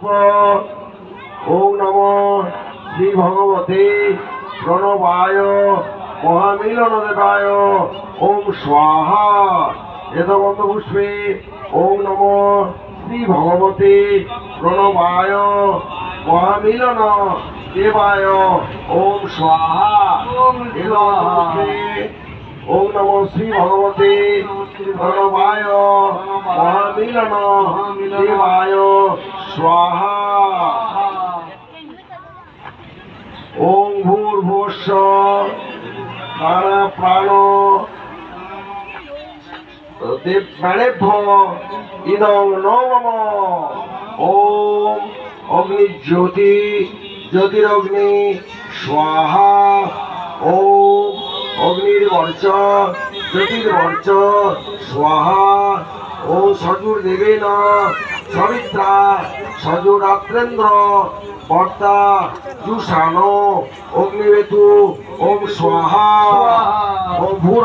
ওম নমো শ্রী ভগবতে প্রণবায় মহামিলন দেবায় ওম স্বাহা এতগন্ধ পুষ্পে ওম নমো শ্রী ভগবতে প্রণবায় মহামিলন দেবায় ওম স্বাহা এতগন্ধ পুষ্পে ওম নমো শ্রী ভগবতে প্রণবায় মহামিলন দেবায় স্বাহা। ওম ভূর্ভুবস্সঃ কারা প্রাণ দেবগণেভ্যঃ ইদং নমঃ। ওম অগ্নিজ্যোতি জ্যোতিরগ্নি স্বাহা। ওম অগ্নির্বর্চ জ্যোতির্বর্চ স্বাহা। ওম সজুর্দেবেন সবিত্রা সজুরাত্রেন্দ্র বর্তা জুষানো অগ্নিবেতু ওম স্বাহা। ওম ভূর